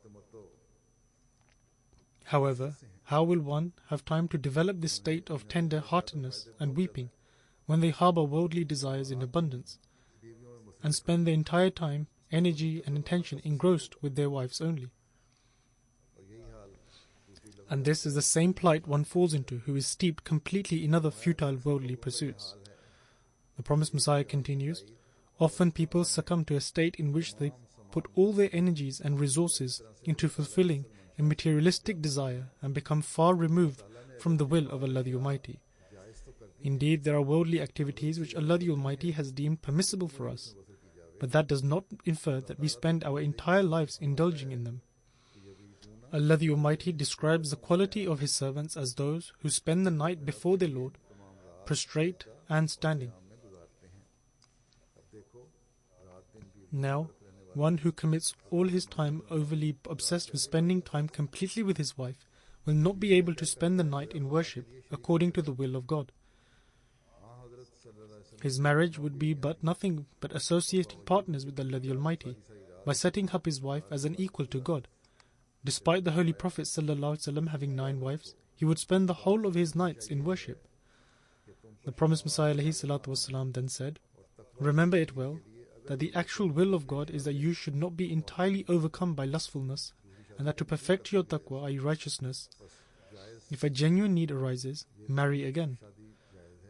However, how will one have time to develop this state of tender-heartedness and weeping when they harbour worldly desires in abundance and spend their entire time, energy and attention engrossed with their wives only? And this is the same plight one falls into who is steeped completely in other futile worldly pursuits. The promised Messiah continues, often people succumb to a state in which they put all their energies and resources into fulfilling a materialistic desire and become far removed from the will of Allah the Almighty. Indeed, there are worldly activities which Allah the Almighty has deemed permissible for us, but that does not infer that we spend our entire lives indulging in them. Allah the Almighty describes the quality of His servants as those who spend the night before their Lord, prostrate and standing. Now, one who commits all his time overly obsessed with spending time completely with his wife will not be able to spend the night in worship according to the will of God. His marriage would be but nothing but associating partners with Allah the Almighty by setting up his wife as an equal to God. Despite the Holy Prophet ﷺ having 9 wives, he would spend the whole of his nights in worship. The promised Messiah ﷺ then said, "Remember it well, that the actual will of God is that you should not be entirely overcome by lustfulness, and that to perfect your taqwa, i.e. righteousness, if a genuine need arises, marry again.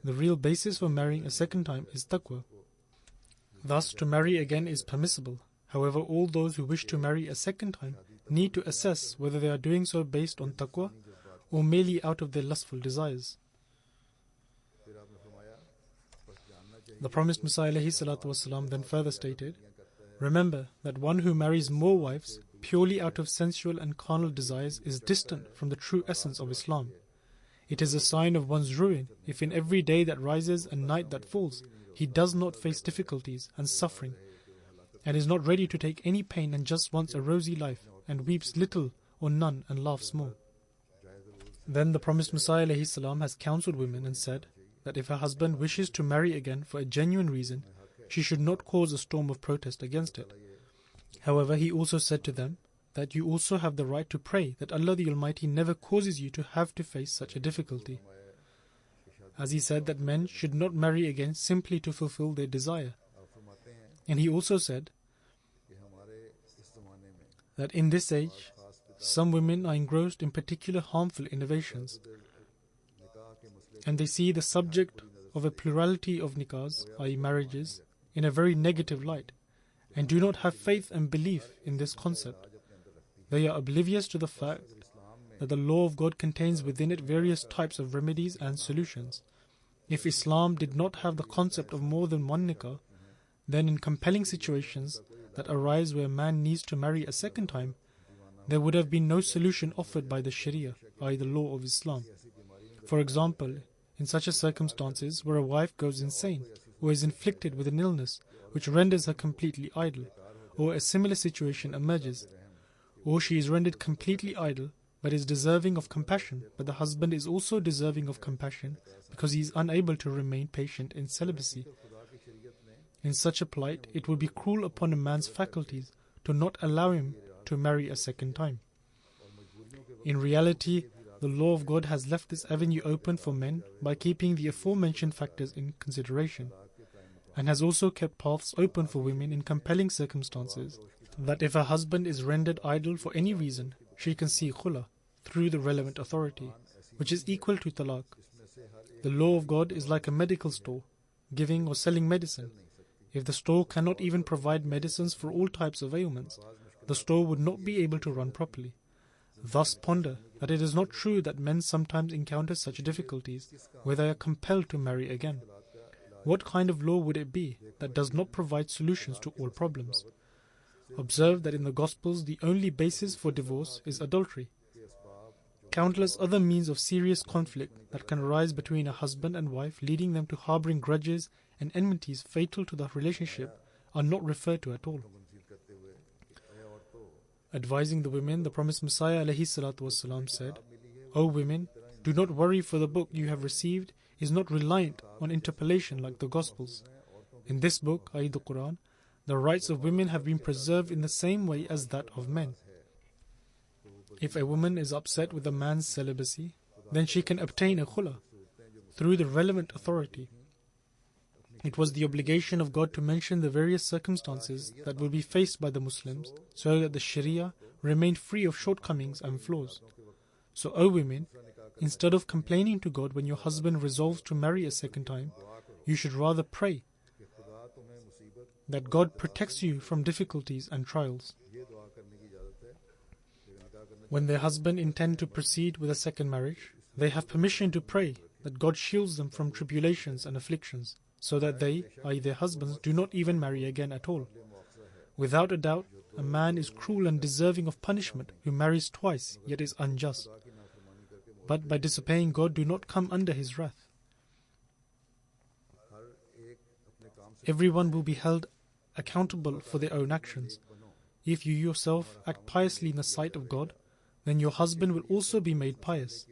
The real basis for marrying a second time is taqwa. Thus, to marry again is permissible. However, all those who wish to marry a second time need to assess whether they are doing so based on taqwa or merely out of their lustful desires." The promised Messiah ﷺ then further stated, "Remember that one who marries more wives purely out of sensual and carnal desires is distant from the true essence of Islam. It is a sign of one's ruin if in every day that rises and night that falls, he does not face difficulties and suffering, and is not ready to take any pain and just wants a rosy life, and weeps little or none and laughs more." Then the promised Messiah ﷺ has counseled women and said that if her husband wishes to marry again for a genuine reason, she should not cause a storm of protest against it. However, he also said to them that you also have the right to pray that Allah the Almighty never causes you to have to face such a difficulty. As he said that men should not marry again simply to fulfill their desire. And he also said that in this age, some women are engrossed in particular harmful innovations, and they see the subject of a plurality of nikahs, i.e. marriages, in a very negative light, and do not have faith and belief in this concept. They are oblivious to the fact that the law of God contains within it various types of remedies and solutions. If Islam did not have the concept of more than one nikah, then in compelling situations that arise where a man needs to marry a second time, there would have been no solution offered by the Sharia, i.e. the law of Islam. For example, in such a circumstances where a wife goes insane or is inflicted with an illness which renders her completely idle, or a similar situation emerges, or she is rendered completely idle but is deserving of compassion, but the husband is also deserving of compassion because he is unable to remain patient in celibacy. In such a plight, it would be cruel upon a man's faculties to not allow him to marry a second time. In reality, the law of God has left this avenue open for men by keeping the aforementioned factors in consideration, and has also kept paths open for women in compelling circumstances, that if her husband is rendered idle for any reason, she can see khula through the relevant authority, which is equal to talaq. The law of God is like a medical store, giving or selling medicine. If the store cannot even provide medicines for all types of ailments, the store would not be able to run properly. Thus ponder that it is not true that men sometimes encounter such difficulties where they are compelled to marry again. What kind of law would it be that does not provide solutions to all problems? Observe that in the Gospels the only basis for divorce is adultery. Countless other means of serious conflict that can arise between a husband and wife, leading them to harboring grudges and enmities fatal to the relationship, are not referred to at all. Advising the women, the promised Messiah ﷺ said, "O women, do not worry, for the book you have received is not reliant on interpolation like the Gospels. In this book, i.e. the Quran, the rights of women have been preserved in the same way as that of men. If a woman is upset with a man's celibacy, then she can obtain a khula through the relevant authority. It was the obligation of God to mention the various circumstances that will be faced by the Muslims so that the Sharia remained free of shortcomings and flaws. So, O women, instead of complaining to God when your husband resolves to marry a second time, you should rather pray that God protects you from difficulties and trials. When their husband intend to proceed with a second marriage, they have permission to pray that God shields them from tribulations and afflictions, so that they, i.e. their husbands, do not even marry again at all. Without a doubt, a man is cruel and deserving of punishment who marries twice, yet is unjust. But by disobeying God, do not come under his wrath. Everyone will be held accountable for their own actions. If you yourself act piously in the sight of God, then your husband will also be made pious.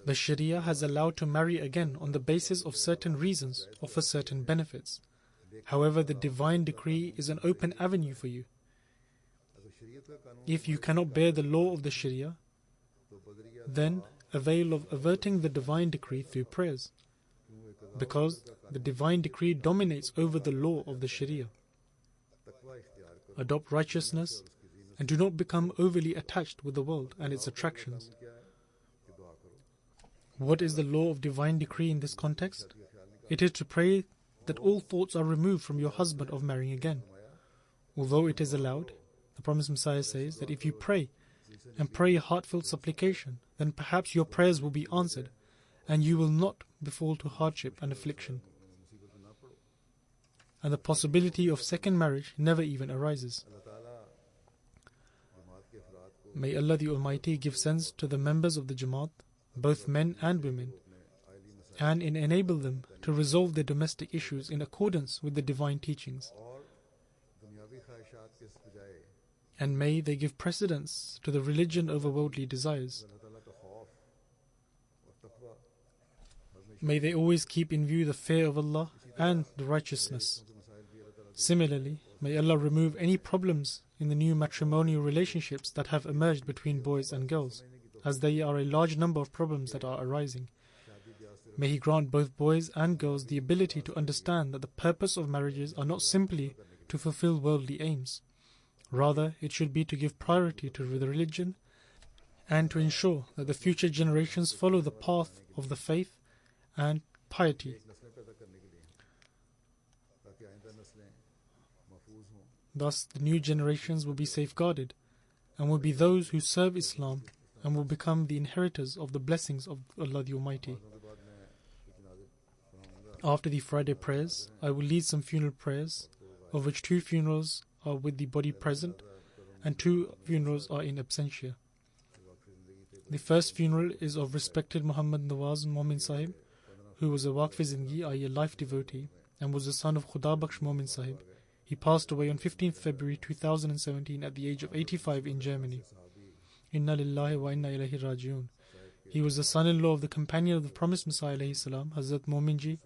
The Sharia has allowed to marry again on the basis of certain reasons or for certain benefits. However, the divine decree is an open avenue for you. If you cannot bear the law of the Sharia, then avail of averting the divine decree through prayers, because the divine decree dominates over the law of the Sharia. Adopt righteousness and do not become overly attached with the world and its attractions. What is the law of divine decree in this context? It is to pray that all thoughts are removed from your husband of marrying again. Although it is allowed, the promised Messiah says that if you pray and pray a heartfelt supplication, then perhaps your prayers will be answered and you will not befall to hardship and affliction. And the possibility of second marriage never even arises. May Allah the Almighty give sense to the members of the Jamaat, both men and women, and enable them to resolve their domestic issues in accordance with the divine teachings. And may they give precedence to the religion over worldly desires. May they always keep in view the fear of Allah and the righteousness. Similarly, may Allah remove any problems in the new matrimonial relationships that have emerged between boys and girls, as there are a large number of problems that are arising. May He grant both boys and girls the ability to understand that the purpose of marriages are not simply to fulfill worldly aims. Rather, it should be to give priority to the religion and to ensure that the future generations follow the path of the faith and piety. Thus, the new generations will be safeguarded and will be those who serve Islam and will become the inheritors of the blessings of Allah the Almighty. After the Friday prayers, I will lead some funeral prayers, of which 2 funerals are with the body present and 2 funerals are in absentia. The first funeral is of respected Muhammad Nawaz Momin Sahib, who was a Waqf-e-Zindagi, i.e. a life devotee, and was the son of Khuda Bakhsh Momin Sahib. He passed away on 15th February 2017 at the age of 85 in Germany. Inna lillahi wa inna ilaihi raji'un. He was the son-in-law of the companion of the promised Messiah alayhi salam, Hazrat Mominji,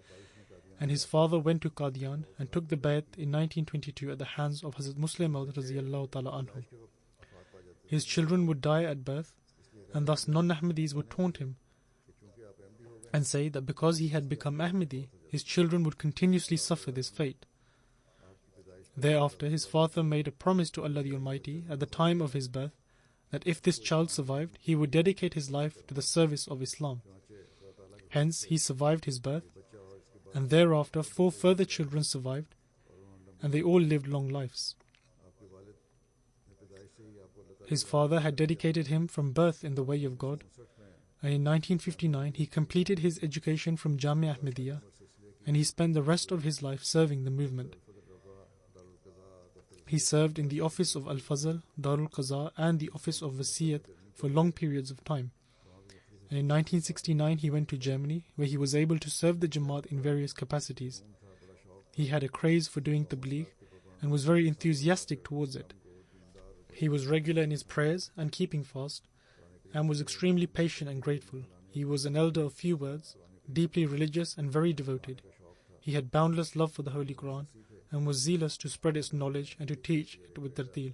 and his father went to Qadian and took the bayat in 1922 at the hands of Hazrat Muslim Maud radiyallahu ta'ala anhu. His children would die at birth, and thus non-Ahmadis would taunt him and say that because he had become Ahmadi, his children would continuously suffer this fate. Thereafter, his father made a promise to Allah the Almighty at the time of his birth that if this child survived, he would dedicate his life to the service of Islam. Hence, he survived his birth, and thereafter 4 further children survived, and they all lived long lives. His father had dedicated him from birth in the way of God, and in 1959 he completed his education from Jamia Ahmadiyya, and he spent the rest of his life serving the movement. He served in the office of Al-Fazl, Darul Qaza, and the office of Wasiyat for long periods of time. And in 1969 he went to Germany, where he was able to serve the Jamaat in various capacities. He had a craze for doing tabligh and was very enthusiastic towards it. He was regular in his prayers and keeping fast, and was extremely patient and grateful. He was an elder of few words, deeply religious and very devoted. He had boundless love for the Holy Quran and was zealous to spread its knowledge and to teach it with tartil.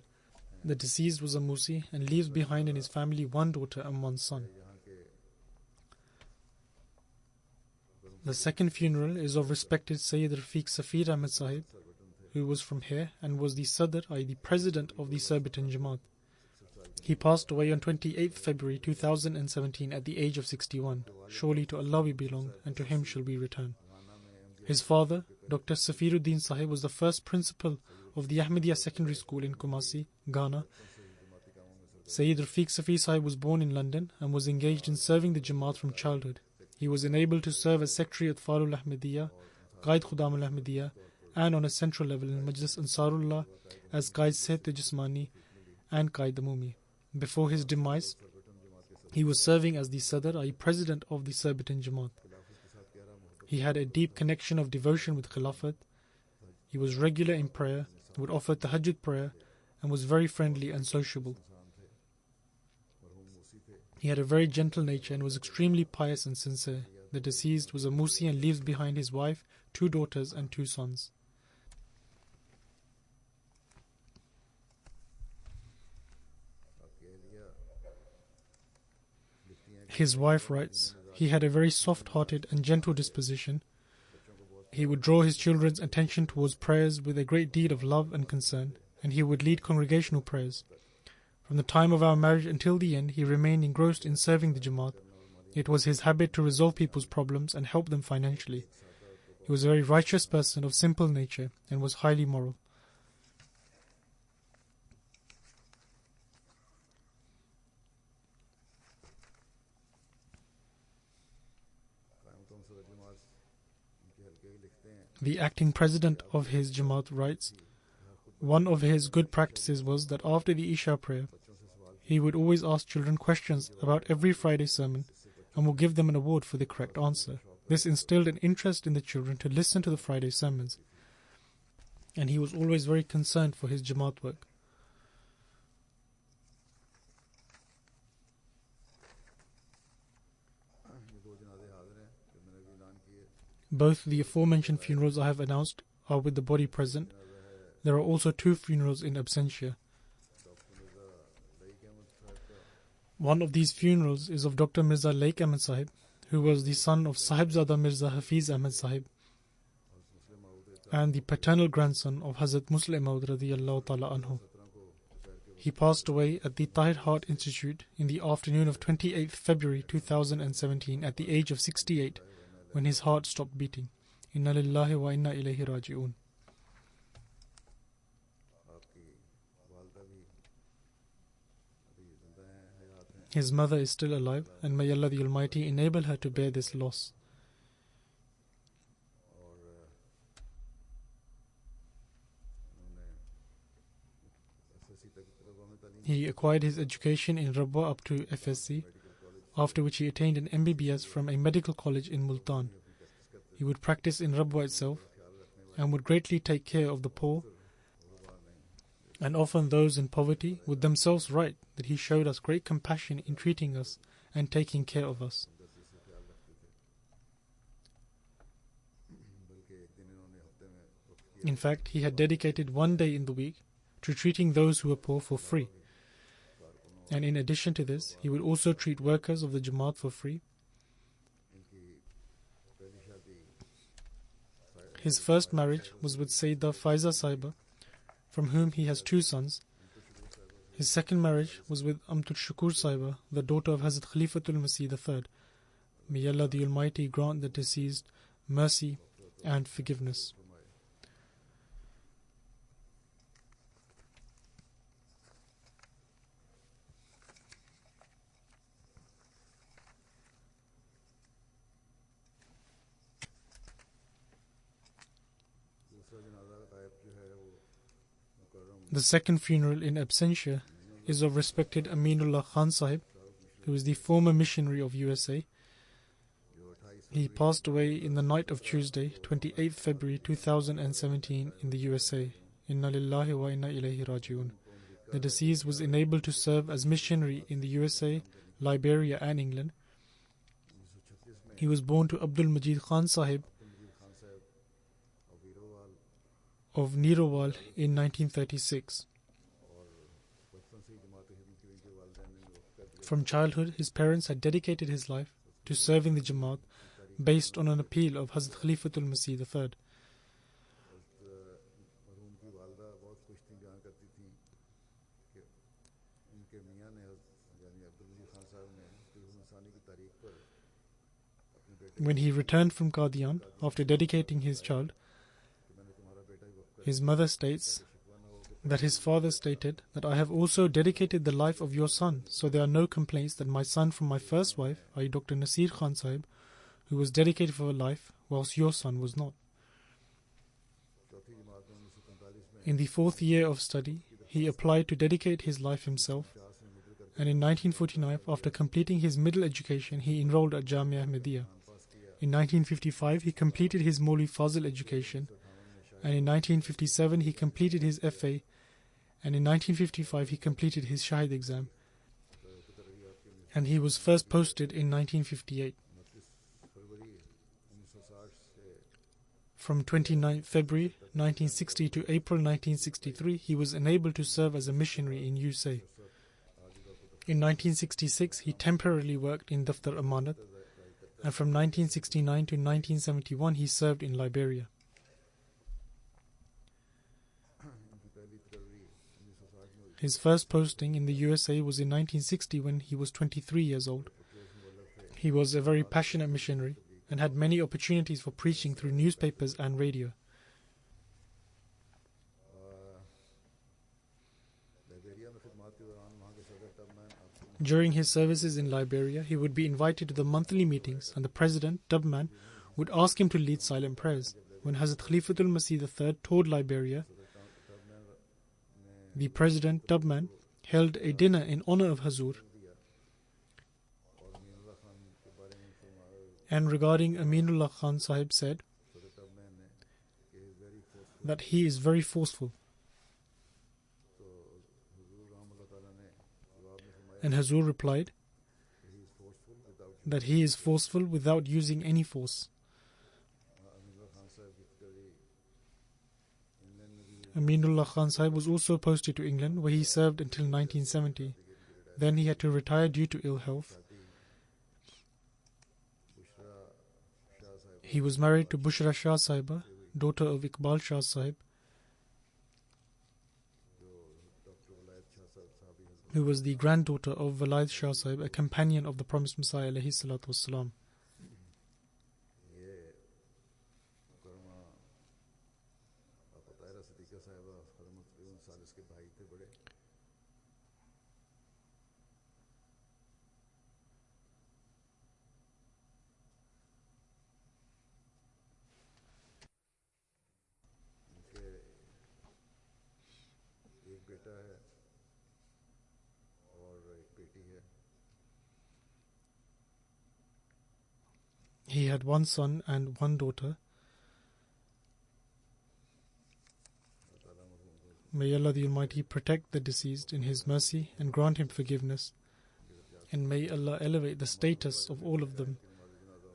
The deceased was a Musi and leaves behind in his family 1 daughter and 1 son. The second funeral is of respected Sayyid Rafiq Safir Ahmed Sahib, who was from here and was the Sadr, i.e. the president of the Surbiton Jamaat. He passed away on 28th February 2017 at the age of 61. Surely to Allah we belong, and to Him shall we return. His father, Dr. Safiruddin Sahib, was the first principal of the Ahmadiyya Secondary School in Kumasi, Ghana. Sayyid Rafiq Safir Sahib was born in London and was engaged in serving the Jamaat from childhood. He was enabled to serve as Secretary at Farul Ahmadiyya, Qaid Khudam al Ahmadiyya, and on a central level in Majlis Ansarullah as Qaid Seht Jismani and Qaid Amumi. Before his demise, he was serving as the Sadr, i.e. President of the Surbiton Jamaat. He had a deep connection of devotion with Khilafat. He was regular in prayer, would offer tahajjud prayer, and was very friendly and sociable. He had a very gentle nature and was extremely pious and sincere. The deceased was a Musi and leaves behind his wife, 2 daughters and 2 sons. His wife writes, he had a very soft-hearted and gentle disposition. He would draw his children's attention towards prayers with a great deal of love and concern, and he would lead congregational prayers. From the time of our marriage until the end, he remained engrossed in serving the Jamaat. It was his habit to resolve people's problems and help them financially. He was a very righteous person of simple nature and was highly moral. The acting president of his Jamaat writes, one of his good practices was that after the Isha prayer, he would always ask children questions about every Friday sermon and would give them an award for the correct answer. This instilled an interest in the children to listen to the Friday sermons, and he was always very concerned for his Jamaat work. Both the aforementioned funerals I have announced are with the body present. There are also 2 funerals in absentia. One of these funerals is of Dr. Mirza Laik Ahmed Sahib, who was the son of Sahibzada Mirza Hafiz Ahmed Sahib and the paternal grandson of Hazrat Muslim Maud radiyallahu ta'ala anhu. He passed away at the Tahir Heart Institute in the afternoon of 28th February 2017 at the age of 68 when his heart stopped beating. Inna lillahi wa inna ilayhi raji'un. His mother is still alive, and may Allah the Almighty enable her to bear this loss. He acquired his education in Rabwa up to FSC, after which he attained an MBBS from a medical college in Multan. He would practice in Rabwa itself and would greatly take care of the poor, and often those in poverty would themselves write that he showed us great compassion in treating us and taking care of us. In fact, he had dedicated one day in the week to treating those who were poor for free. And in addition to this, he would also treat workers of the Jamaat for free. His first marriage was with Sayyidah Faiza Sahiba, from whom he has 2 sons. His second marriage was with Amtul Shukur Sahiba, the daughter of Hazrat Khalifatul Masih III. May Allah the Almighty grant the deceased mercy and forgiveness. The second funeral in absentia is of respected Aminullah Khan Sahib, who is the former missionary of USA. He passed away in the night of Tuesday, 28th February 2017 in the USA. Inna lillahi wa inna ilayhi raji'un. The deceased was enabled to serve as missionary in the USA, Liberia and England. He was born to Abdul Majid Khan Sahib of Nirowal in 1936. From childhood, his parents had dedicated his life to serving the Jamaat based on an appeal of Hazrat Khalifatul Masih III. When he returned from Qadian after dedicating his child, his mother states that his father stated that I have also dedicated the life of your son, so there are no complaints that my son from my first wife, i.e. Dr. Nasir Khan Sahib, who was dedicated for life, whilst your son was not. चौथी जमात में 1945 में In the 4th year of study, he applied to dedicate his life himself, and in 1949, after completing his middle education, he enrolled at Jamia Ahmadiyya. In 1955, he completed his Maulvi Fazil education, and in 1957, he completed his FA, and in 1955, he completed his Shahid exam, and he was first posted in 1958. From 29 February 1960 to April 1963, he was enabled to serve as a missionary in USA. In 1966, he temporarily worked in Daftar Amanat, and from 1969 to 1971, he served in Liberia. His first posting in the USA was in 1960 when he was 23 years old. He was a very passionate missionary and had many opportunities for preaching through newspapers and radio. During his services in Liberia, he would be invited to the monthly meetings, and the president, Tubman, would ask him to lead silent prayers. When Hazrat Khalifatul Masih III toured Liberia, the president, Tubman, held a dinner in honor of Hazur. And regarding Aminullah Khan Sahib said that he is very forceful. And Hazur replied that he is forceful without using any force. Aminullah Khan Sahib was also posted to England, where he served until 1970. Then he had to retire due to ill health. He was married to Bushra Shah Sahiba, daughter of Iqbal Shah Sahib, who was the granddaughter of Walayat Shah Sahib, a companion of the promised Messiah alayhi salatu wassalam. He had one son and one daughter. May Allah the Almighty protect the deceased in His mercy and grant him forgiveness. And may Allah elevate the status of all of them.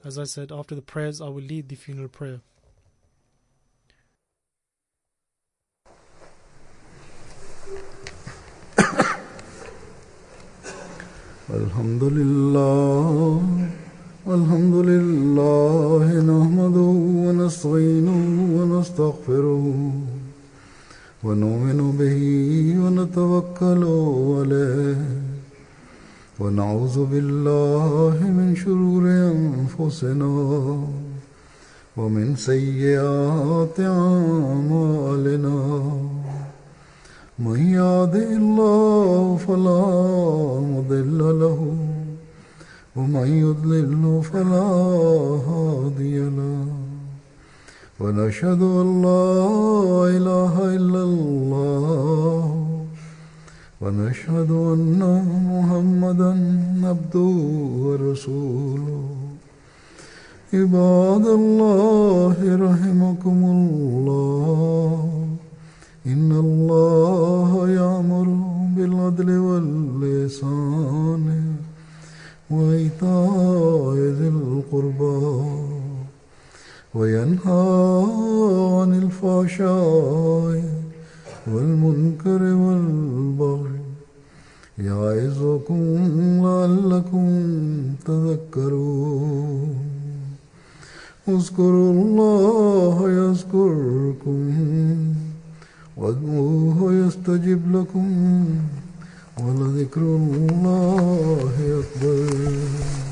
As I said, after the prayers I will lead the funeral prayer. Alhamdulillah. الحمد لله نحمده ونستعينه ونستغفره ونؤمن به ونتوكل عليه ونعوذ بالله من شرور أنفسنا ومن سيئات أعمالنا من يهده الله فلا مضل له ومن يضلل فلا هادي له ونشهد أن لا إله إلا الله ونشهد أن محمدا عبده ورسوله عباد الله رحمكم الله إن الله يأمر بالعدل والإحسان وإيتاء ذي القربى وينهى عن الفحشاء والمنكر والبغي يعظكم لعلكم تذكرون اذكروا الله يذكركم وادعوه يستجب لكم ولذكر الله أكبر